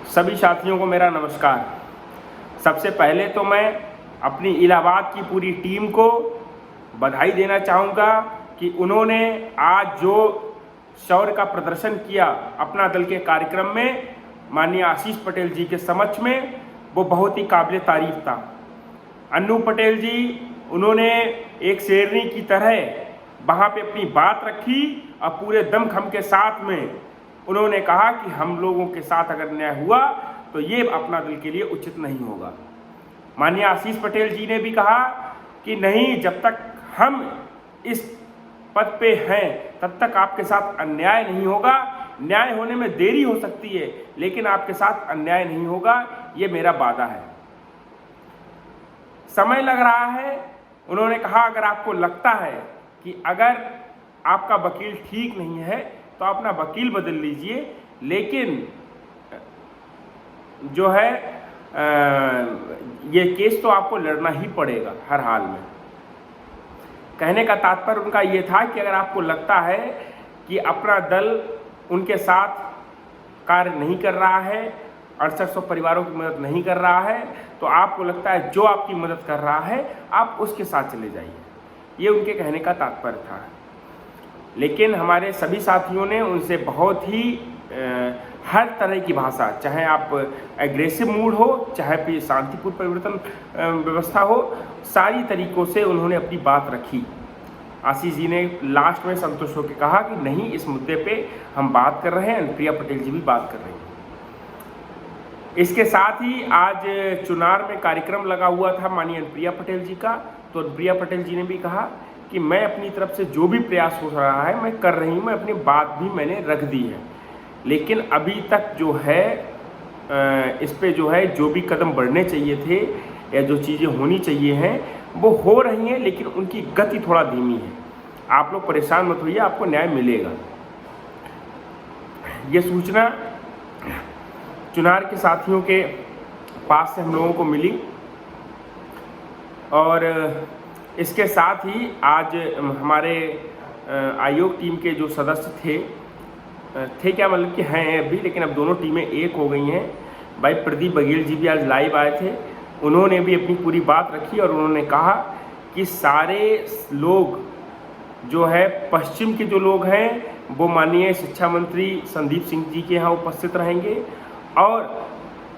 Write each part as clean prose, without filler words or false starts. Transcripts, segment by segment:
सभी साथियों को मेरा नमस्कार। सबसे पहले तो मैं अपनी इलाहाबाद की पूरी टीम को बधाई देना चाहूँगा कि उन्होंने आज जो शौर्य का प्रदर्शन किया अपना दल के कार्यक्रम में माननीय आशीष पटेल जी के समक्ष में, वो बहुत ही काबिल तारीफ था। अन्नू पटेल जी, उन्होंने एक शेरनी की तरह वहाँ पे अपनी बात रखी और पूरे दमखम के साथ में उन्होंने कहा कि हम लोगों के साथ अगर न्याय हुआ तो ये अपना दल के लिए उचित नहीं होगा। माननीय आशीष पटेल जी ने भी कहा कि नहीं, जब तक हम इस पद पे हैं तब तक आपके साथ अन्याय नहीं होगा। न्याय होने में देरी हो सकती है लेकिन आपके साथ अन्याय नहीं होगा, ये मेरा वादा है। समय लग रहा है, उन्होंने कहा अगर आपको लगता है कि अगर आपका वकील ठीक नहीं है तो अपना वकील बदल लीजिए, लेकिन जो है ये केस तो आपको लड़ना ही पड़ेगा हर हाल में। कहने का तात्पर्य उनका ये था कि अगर आपको लगता है कि अपना दल उनके साथ कार्य नहीं कर रहा है, 6800 परिवारों की मदद नहीं कर रहा है, तो आपको लगता है जो आपकी मदद कर रहा है आप उसके साथ चले जाइए। ये उनके कहने का तात्पर्य था। लेकिन हमारे सभी साथियों ने उनसे बहुत ही हर तरह की भाषा, चाहे आप एग्रेसिव मूड हो, चाहे फिर शांतिपूर्ण परिवर्तन व्यवस्था हो, सारी तरीकों से उन्होंने अपनी बात रखी। आशीष जी ने लास्ट में संतुष्ट होकर कहा कि नहीं, इस मुद्दे पे हम बात कर रहे हैं, अनुप्रिया पटेल जी भी बात कर रही हैं। इसके साथ ही आज चुनार में कार्यक्रम लगा हुआ था माननीय अनुप्रिया पटेल जी का, तो अनुप्रिया पटेल जी ने भी कहा कि मैं अपनी तरफ से जो भी प्रयास हो रहा है मैं कर रही हूँ, मैं अपनी बात भी मैंने रख दी है, लेकिन अभी तक जो है इस पे जो है जो भी कदम बढ़ने चाहिए थे या जो चीज़ें होनी चाहिए हैं वो हो रही हैं, लेकिन उनकी गति थोड़ा धीमी है। आप लोग परेशान मत होइए, आपको न्याय मिलेगा। ये सूचना चुनार के साथियों के पास से हम लोगों को मिली और इसके साथ ही आज हमारे आयोग टीम के जो सदस्य थे क्या मतलब कि हैं अभी, लेकिन अब दोनों टीमें एक हो गई हैं। भाई प्रदीप बघेल जी भी आज लाइव आए थे, उन्होंने भी अपनी पूरी बात रखी और उन्होंने कहा कि सारे लोग जो है पश्चिम के जो लोग हैं वो माननीय शिक्षा मंत्री संदीप सिंह जी के यहाँ उपस्थित रहेंगे और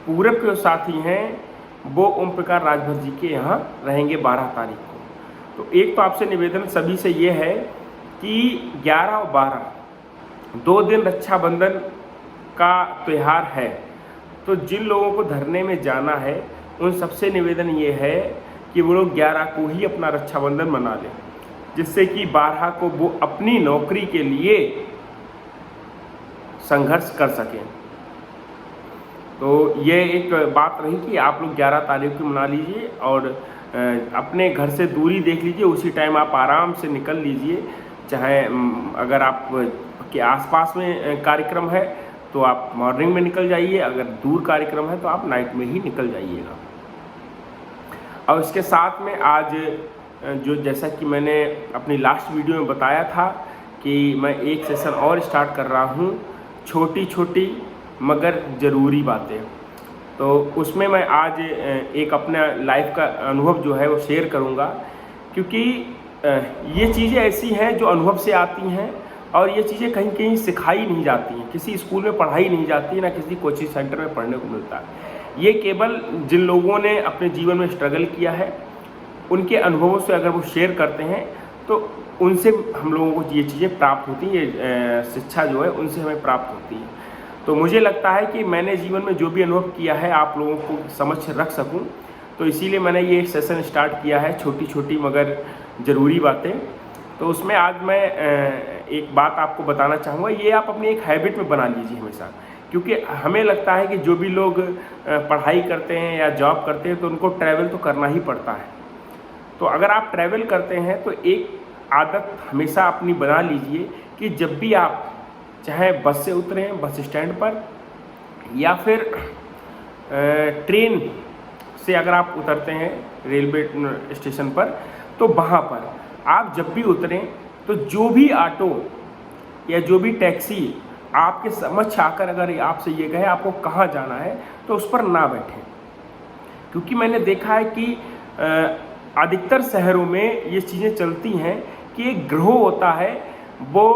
पूरब के जो साथी हैं वो ओम प्रकाश राजभर जी के यहाँ रहेंगे 12 तारीख को। तो एक तो आपसे निवेदन सभी से ये है कि 11 और 12 2 दिन रक्षाबंधन का त्यौहार है, तो जिन लोगों को धरने में जाना है उन सबसे निवेदन ये है कि वो लोग 11 को ही अपना रक्षाबंधन मना लें, जिससे कि 12 को वो अपनी नौकरी के लिए संघर्ष कर सकें। तो ये एक बात रही कि आप लोग 11 तारीख को मना लीजिए और अपने घर से दूरी देख लीजिए, उसी टाइम आप आराम से निकल लीजिए। चाहे अगर आप के आसपास में कार्यक्रम है तो आप मॉर्निंग में निकल जाइए, अगर दूर कार्यक्रम है तो आप नाइट में ही निकल जाइएगा। और इसके साथ में आज जो जैसा कि मैंने अपनी लास्ट वीडियो में बताया था कि मैं एक सेशन और स्टार्ट कर रहा हूँ, छोटी छोटी मगर ज़रूरी बातें। तो उसमें मैं आज एक अपना लाइफ का अनुभव जो है वो शेयर करूँगा, क्योंकि ये चीज़ें ऐसी हैं जो अनुभव से आती हैं और ये चीज़ें कहीं कहीं सिखाई नहीं जाती हैं, किसी स्कूल में पढ़ाई नहीं जाती है, ना किसी कोचिंग सेंटर में पढ़ने को मिलता है। ये केवल जिन लोगों ने अपने जीवन में स्ट्रगल किया है उनके अनुभवों से अगर वो शेयर करते हैं तो उनसे हम लोगों को ये चीज़ें प्राप्त होती हैं, ये शिक्षा जो है उनसे हमें प्राप्त होती है। तो मुझे लगता है कि मैंने जीवन में जो भी अनुभव किया है आप लोगों को समक्ष रख सकूं, तो इसीलिए मैंने ये एक सेशन स्टार्ट किया है, छोटी छोटी मगर ज़रूरी बातें। तो उसमें आज मैं एक बात आपको बताना चाहूँगा, ये आप अपनी एक हैबिट में बना लीजिए हमेशा, क्योंकि हमें लगता है कि जो भी लोग पढ़ाई करते हैं या जॉब करते हैं तो उनको ट्रैवल तो करना ही पड़ता है। तो अगर आप ट्रैवल करते हैं तो एक आदत हमेशा अपनी बना लीजिए कि जब भी आप चाहे बस से उतरें बस स्टैंड पर या फिर ट्रेन से अगर आप उतरते हैं रेलवे स्टेशन पर, तो वहाँ पर आप जब भी उतरें तो जो भी ऑटो या जो भी टैक्सी आपके समक्ष आकर अगर आपसे ये कहे आपको कहाँ जाना है तो उस पर ना बैठें, क्योंकि मैंने देखा है कि अधिकतर शहरों में ये चीज़ें चलती हैं कि एक ग्रोह होता है वो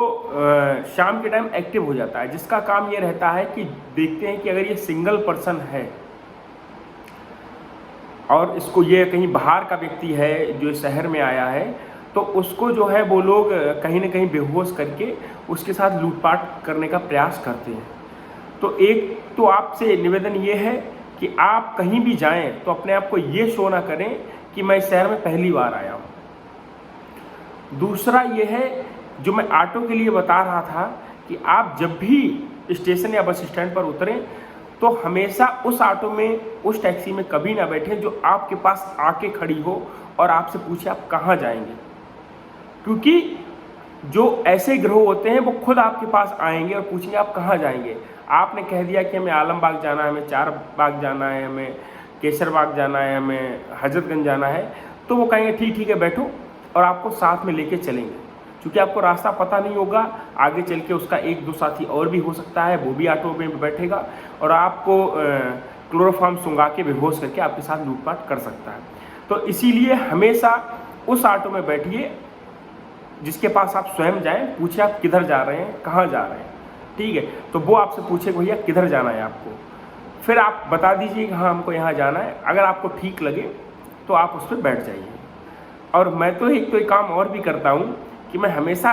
शाम के टाइम एक्टिव हो जाता है, जिसका काम ये रहता है कि देखते हैं कि अगर ये सिंगल पर्सन है और इसको ये कहीं बाहर का व्यक्ति है जो शहर में आया है, तो उसको जो है वो लोग कहीं ना कहीं बेहोश करके उसके साथ लूटपाट करने का प्रयास करते हैं। तो एक तो आपसे निवेदन ये है कि आप कहीं भी जाएं तो अपने आप को ये शो ना करें कि मैं इस शहर में पहली बार आया हूँ। दूसरा ये है जो मैं ऑटो के लिए बता रहा था कि आप जब भी स्टेशन या बस स्टैंड पर उतरें तो हमेशा उस ऑटो में, उस टैक्सी में कभी ना बैठें जो आपके पास आके खड़ी हो और आपसे पूछे आप कहाँ जाएंगे, क्योंकि जो ऐसे ग्रोह होते हैं वो खुद आपके पास आएंगे और पूछेंगे आप कहाँ जाएंगे। आपने कह दिया कि हमें आलमबाग जाना है, हमें चार बाग जाना है, हमें केसर बाग जाना है, हमें हजरतगंज जाना है, तो वो कहेंगे ठीक है बैठो, और आपको साथ में लेके चलेंगे, क्योंकि आपको रास्ता पता नहीं होगा। आगे चल के उसका एक दो साथी और भी हो सकता है, वो भी ऑटो में बैठेगा और आपको क्लोरोफॉर्म सुंघा के बेहोश करके आपके साथ लूटपाट कर सकता है। तो इसीलिए हमेशा उस ऑटो में बैठिए जिसके पास आप स्वयं जाएं, पूछे आप किधर जा रहे हैं, कहाँ जा रहे हैं, ठीक है। तो वो आपसे पूछे भैया किधर जाना है आपको, फिर आप बता दीजिए कि हाँ हमको यहाँ जाना है। अगर आपको ठीक लगे तो आप उस पर बैठ जाइए। और मैं तो एक काम और भी करता हूँ कि मैं हमेशा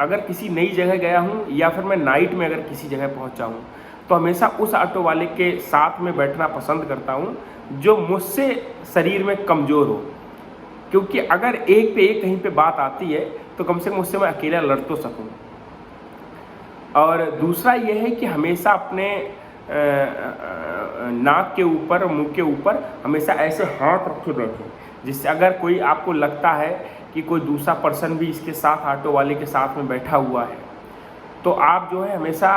अगर किसी नई जगह गया हूँ या फिर मैं नाइट में अगर किसी जगह पहुँचा हूँ तो हमेशा उस ऑटो वाले के साथ में बैठना पसंद करता हूँ जो मुझसे शरीर में कमज़ोर हो, क्योंकि अगर एक पे एक कहीं पे बात आती है तो कम से कम उससे मैं अकेला लड़ तो सकूँ। और दूसरा ये है कि हमेशा अपने नाक के ऊपर, मुंह के ऊपर हमेशा ऐसे हाथ रखे बैठें, जिससे अगर कोई आपको लगता है कि कोई दूसरा पर्सन भी इसके साथ, ऑटो वाले के साथ में बैठा हुआ है, तो आप जो है हमेशा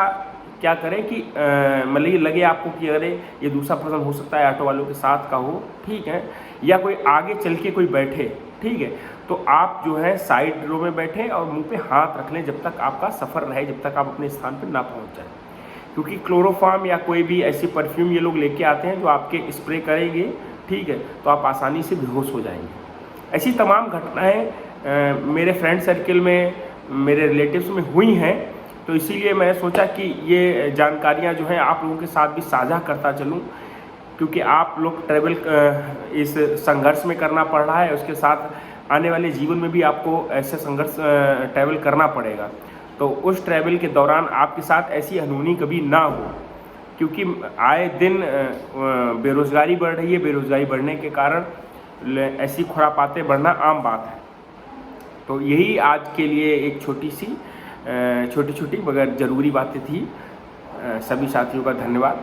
क्या करें कि मतलब ये लगे आपको कि अरे ये दूसरा पर्सन हो सकता है ऑटो वालों के साथ का हो, ठीक है, या कोई आगे चल के कोई बैठे, ठीक है, तो आप जो है साइड रो में बैठें और मुंह पे हाथ रख लें जब तक आपका सफ़र रहे, जब तक आप अपने स्थान पर ना पहुंच जाए। क्योंकि क्लोरोफॉर्म या कोई भी ऐसी परफ्यूम ये लोग लेके आते हैं जो आपके स्प्रे करेंगे, ठीक है, तो आप आसानी से बेहोश हो जाएंगे। ऐसी तमाम घटनाएं मेरे फ्रेंड सर्किल में, मेरे रिलेटिव्स में हुई हैं, तो इसीलिए मैंने सोचा कि ये जानकारियां जो हैं आप लोगों के साथ भी साझा करता चलूं, क्योंकि आप लोग ट्रैवल इस संघर्ष में करना पड़ रहा है, उसके साथ आने वाले जीवन में भी आपको ऐसे संघर्ष ट्रैवल करना पड़ेगा। तो उस ट्रैवल के दौरान आपके साथ ऐसी अनहोनी कभी ना हो, क्योंकि आए दिन बेरोज़गारी बढ़ रही है, बेरोज़गारी बढ़ने के कारण ऐसी खुरापातें बढ़ना आम बात है। तो यही आज के लिए एक छोटी छोटी मगर ज़रूरी बातें थी। सभी साथियों का धन्यवाद।